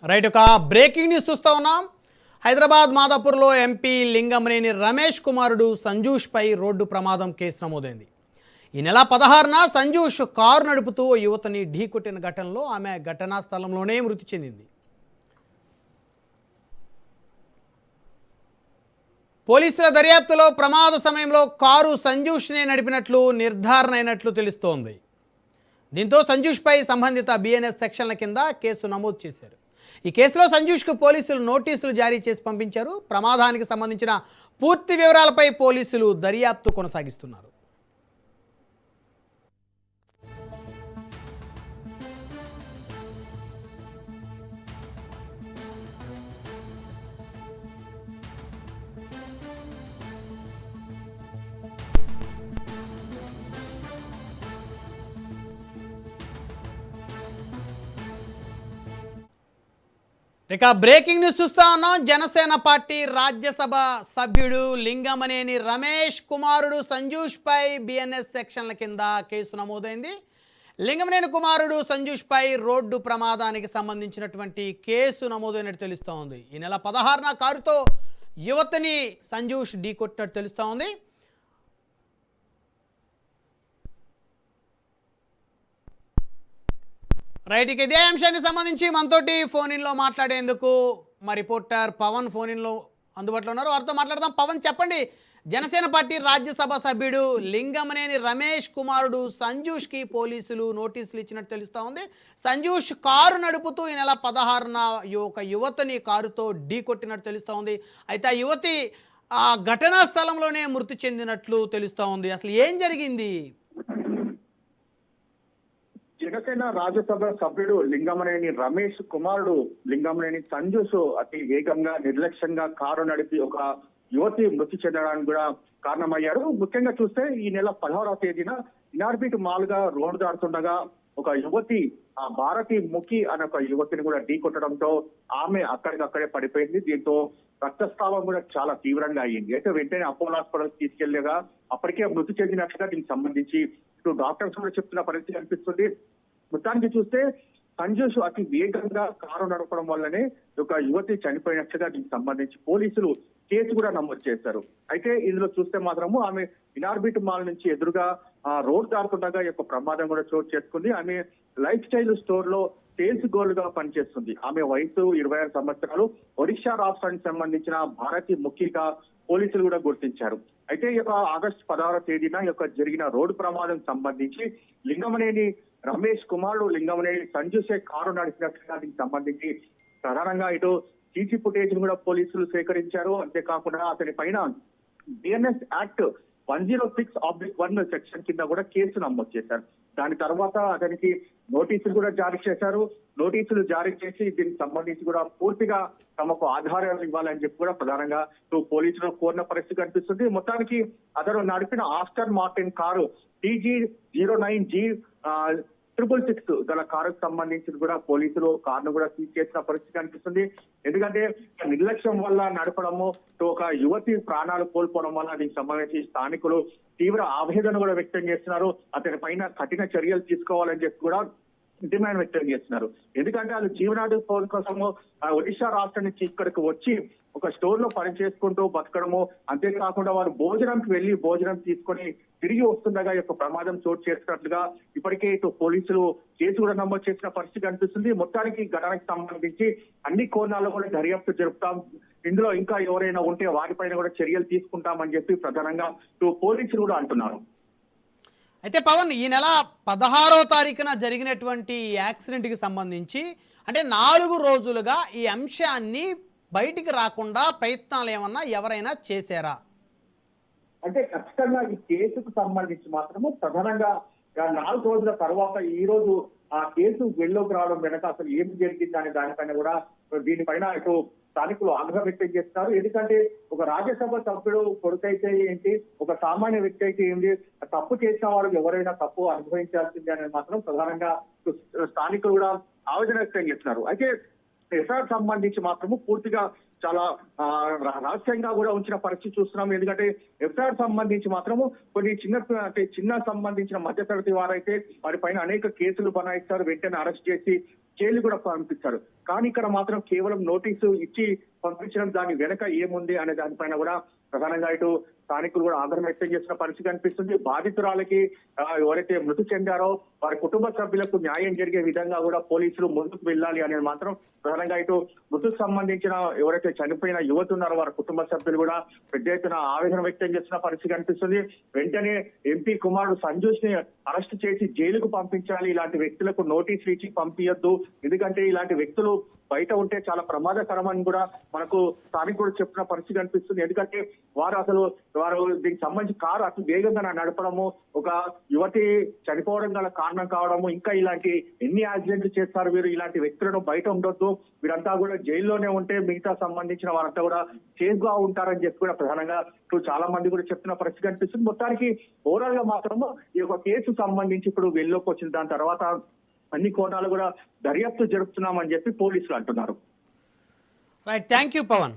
Right, ఒక breaking news చూస్తా ఉన్నాం. హైదరాబాద్ మాదాపూర్లో ఎంపీ లింగమనేని రమేష్ కుమారుడు సంజూష్పై రోడ్డు ప్రమాదం కేసు నమోదైంది. ఈ నెల 16న సంజూష్ కారు నడుపుతూ యువతని ఢీకొట్టిన ఘటనలో ఆమె ఘటనా స్థలంలోనే మృతి చెందింది. పోలీసుల దర్యాప్తులో ప్రమాద సమయంలో కారు సంజూష్నే నడిపినట్లు నిర్ధారణ అయినట్లు తెలుస్తోంది. దీంతో సంజూష్పై సంబంధిత బిఎన్ఎస్ సెక్షన్ల కింద కేసు నమోదు చేశారు. ఈ కేసులో సంజూష్కు పోలీసులు నోటీసులు జారీ చేసి పంపించారు. ప్రమాదానికి సంబంధించిన పూర్తి వివరాలపై పోలీసులు దర్యాప్తు కొనసాగిస్తున్నారు. ఇక బ్రేకింగ్ న్యూస్ చూస్తా ఉన్నాం. జనసేన పార్టీ రాజ్యసభ సభ్యుడు లింగమనేని రమేష్ కుమారుడు సంజూష్పై బిఎన్ఎస్ సెక్షన్ల కింద కేసు నమోదైంది. లింగమనేని కుమారుడు సంజూష్పై రోడ్డు ప్రమాదానికి సంబంధించినటువంటి కేసు నమోదైనట్టు తెలుస్తోంది. ఈ నెల 16న కారుతో యువతిని సంజూష్ ఢీకొట్టినట్టు తెలుస్తోంది. రైట్, ఇక ఇదే అంశానికి సంబంధించి మనతోటి ఫోన్ ఇన్లో మాట్లాడేందుకు మా రిపోర్టర్ పవన్ ఫోన్ ఇన్లో అందుబాటులో ఉన్నారు. వారితో మాట్లాడదాం. పవన్, చెప్పండి, జనసేన పార్టీ రాజ్యసభ సభ్యుడు లింగమనేని రమేష్ కుమారుడు సంజూష్కి పోలీసులు నోటీసులు ఇచ్చినట్టు తెలుస్తూ ఉంది. సంజూష్ కారు నడుపుతూ ఈ నెల 16న ఒక యువతిని కారుతో ఢీ కొట్టినట్టు తెలుస్తూ ఉంది. అయితే ఆ యువతి ఆ ఘటనా స్థలంలోనే మృతి చెందినట్లు తెలుస్తూ ఉంది. అసలు ఏం జరిగింది? జనసేన రాజ్యసభ సభ్యుడు లింగమనేని రమేష్ కుమారుడు లింగమనేని సంజూష్ అతి వేగంగా నిర్లక్ష్యంగా కారు నడిపి ఒక యువతి మృతి చెందడానికి కూడా కారణమయ్యారు. ముఖ్యంగా చూస్తే ఈ నెల 16వ తేదీన ఇనార్బిట్ మాల్గా రోడ్డు దాడుతుండగా ఒక యువతి ఆ భారతి ముఖి అనే ఒక యువతిని కూడా ఢీ కొట్టడంతో ఆమె అక్కడికక్కడే పడిపోయింది. దీంతో రక్తస్రావం కూడా చాలా తీవ్రంగా అయ్యింది. అయితే వెంటనే అపోలో హాస్పిటల్ తీసుకెళ్లేగా అప్పటికే మృతి చెందినట్లుగా దీనికి సంబంధించి ఇటు డాక్టర్స్ కూడా చెప్తున్న పరిస్థితి కనిపిస్తుంది. మొత్తానికి చూస్తే సంజూష్ అతి వేగంగా కారు నడపడం వల్లనే ఒక యువతి చనిపోయినట్లుగా దీనికి సంబంధించి పోలీసులు కేసు కూడా నమోదు చేశారు. అయితే ఇందులో చూస్తే మాత్రము ఆమె ఇనార్బిట్ మాల్ నుంచి ఎదురుగా రోడ్ దాటుతుండగా ఈ యొక్క ప్రమాదం కూడా చోటు చేసుకుంది. ఆమె లైఫ్ స్టైల్ స్టోర్ లో సేల్స్ గర్ల్ గా పనిచేస్తుంది. ఆమె వయసు 26 సంవత్సరాలు. ఒడిశా రాష్ట్రానికి సంబంధించిన భారతి ముఖ్యంగా పోలీసులు కూడా గుర్తించారు. అయితే ఈ యొక్క ఆగస్టు 16వ తేదీన ఈ యొక్క జరిగిన రోడ్డు ప్రమాదం సంబంధించి లింగమనేని రమేష్ కుమారుడు లింగమనేని సంజూషే కారు నడిపినట్లుగా దీనికి సంబంధించి ప్రధానంగా ఇటు సీసీ ఫుటేజ్ కూడా పోలీసులు సేకరించారు. అంతేకాకుండా అతని పైన బిఎన్ఎస్ యాక్ట్ 106/1 సెక్షన్ కింద కూడా కేసు నమోదు చేశారు. దాని తర్వాత అతనికి నోటీసులు కూడా జారీ చేశారు. నోటీసులు జారీ చేసి దీనికి సంబంధించి కూడా పూర్తిగా తమకు ఆధారాలు ఇవ్వాలని చెప్పి కూడా ప్రధానంగా పోలీసులు కోరిన పరిస్థితి కనిపిస్తుంది. మొత్తానికి అతను నడిపిన ఆస్టర్ మార్టిన్ కారు TG09G 666 గల కారుకు సంబంధించి కూడా పోలీసులు కారును కూడా సీజ్ చేసిన పరిస్థితి కనిపిస్తుంది. ఎందుకంటే నిర్లక్ష్యం వల్ల నడపడము, ఒక యువతి ప్రాణాలు కోల్పోవడం వల్ల దీనికి సంబంధించి స్థానికులు తీవ్ర ఆవేదన కూడా వ్యక్తం చేస్తున్నారు. అతని పైన కఠిన చర్యలు తీసుకోవాలని చెప్పి కూడా డిమాండ్ వ్యక్తం చేస్తున్నారు. ఎందుకంటే అది జీవనాధారం కోసము ఒడిశా రాష్ట్రం నుంచి ఇక్కడికి వచ్చి ఒక స్టోర్ లో పని చేసుకుంటూ బతకడము, అంతేకాకుండా వారు భోజనంకి వెళ్లి భోజనం తీసుకొని తిరిగి వస్తుండగా యొక్క ప్రమాదం చోటు చేసినట్లుగా ఇప్పటికే ఇటు పోలీసులు కేసు కూడా నమోదు చేసిన పరిస్థితి కనిపిస్తుంది. మొత్తానికి ఘటనకు సంబంధించి అన్ని కోణాల్లో కూడా దర్యాప్తు జరుపుతాం, ఇందులో ఇంకా ఎవరైనా ఉంటే వారిపైన కూడా చర్యలు తీసుకుంటామని చెప్పి ప్రధానంగా పోలీసులు కూడా అంటున్నారు. అయితే పవన్, ఈ నెల 16వ తారీఖున జరిగినటువంటి యాక్సిడెంట్కి సంబంధించి అంటే 4 రోజులుగా ఈ అంశాన్ని బయటికి రాకుండా ప్రయత్నాలు ఏమన్నా ఎవరైనా చేశారా? అంటే ఖచ్చితంగా ఈ కేసుకు సంబంధించి మాత్రము ప్రధానంగా 4 రోజుల తర్వాత ఈ రోజు ఆ కేసు వెళ్లోకి రావడం వెనక అసలు ఏం జరిగింది అనే దానిపైన కూడా దీనిపైన ఇటు స్థానికులు ఆగ్రహం వ్యక్తం చేస్తున్నారు. ఎందుకంటే ఒక రాజ్యసభ సభ్యుడు కొడుకైతే ఏంటి, ఒక సామాన్య వ్యక్తి అయితే ఏంటి, తప్పు చేసిన వాళ్ళు ఎవరైనా తప్పు అనుభవించాల్సిందే అనేది మాత్రం ప్రధానంగా స్థానికులు కూడా ఆవేదన వ్యక్తం చేస్తున్నారు. అయితే ఎఫ్ఐఆర్ సంబంధించి మాత్రము పూర్తిగా చాలా రహస్యంగా కూడా ఉంచిన పరిస్థితి చూస్తున్నాం. ఎందుకంటే ఎఫ్ఐఆర్ సంబంధించి మాత్రము కొన్ని చిన్న సంబంధించిన మధ్యతరగతి వారైతే వారి పైన అనేక కేసులు బనాయిస్తారు, వెంటనే అరెస్ట్ చేసి జైలు కూడా పంపించారు. కానీ ఇక్కడ మాత్రం కేవలం నోటీసు ఇచ్చి పంపించడం దాని వెనక ఏముంది అనే దానిపైన కూడా ప్రధానంగా ఇటు స్థానికులు కూడా ఆగ్రహం వ్యక్తం చేసిన పరిస్థితి కనిపిస్తుంది. బాధితురాలకి ఎవరైతే మృతి చెందారో వారి కుటుంబ సభ్యులకు న్యాయం జరిగే విధంగా కూడా పోలీసులు ముందుకు వెళ్ళాలి అనేది మాత్రం ప్రధానంగా ఇటు మృతికి సంబంధించిన ఎవరైతే చనిపోయిన యువత ఉన్నారో వారి కుటుంబ సభ్యులు కూడా పెద్ద ఎత్తున ఆవేదన వ్యక్తం చేస్తున్న పరిస్థితి కనిపిస్తుంది. వెంటనే ఎంపీ కుమారుడు సంజోష్ ని అరెస్ట్ చేసి జైలుకు పంపించాలి. ఇలాంటి వ్యక్తులకు నోటీసులు ఇచ్చి పంపించొద్దు. ఎందుకంటే ఇలాంటి వ్యక్తులు బయట ఉంటే చాలా ప్రమాదకరమని కూడా మనకు స్థానికుడు చెప్తున్న పరిస్థితి కనిపిస్తుంది. ఎందుకంటే వారు దీనికి సంబంధించి కారు అతి వేగంగా నడపడము, ఒక యువతి చనిపోవడం గల కారణం కావడము, ఇంకా ఇలాంటి ఎన్ని యాక్సిడెంట్లు చేస్తారు వీరు. ఇలాంటి వ్యక్తులను బయట ఉండొద్దు, వీరంతా కూడా జైల్లోనే ఉంటే మిగతా సంబంధించిన వారంతా కూడా సేఫ్ గా ఉంటారని చెప్పి కూడా ప్రధానంగా చాలా మంది కూడా చెప్తున్న పరిస్థితి కనిపిస్తుంది. మొత్తానికి ఓవరాల్ గా మాత్రము ఈ యొక్క కేసు సంబంధించి ఇప్పుడు వెల్లోకి వచ్చింది. దాని తర్వాత అన్ని కోణాలు కూడా దర్యాప్తు జరుపుతున్నామని చెప్పి పోలీసులు అంటున్నారు. Right, thank you Pawan.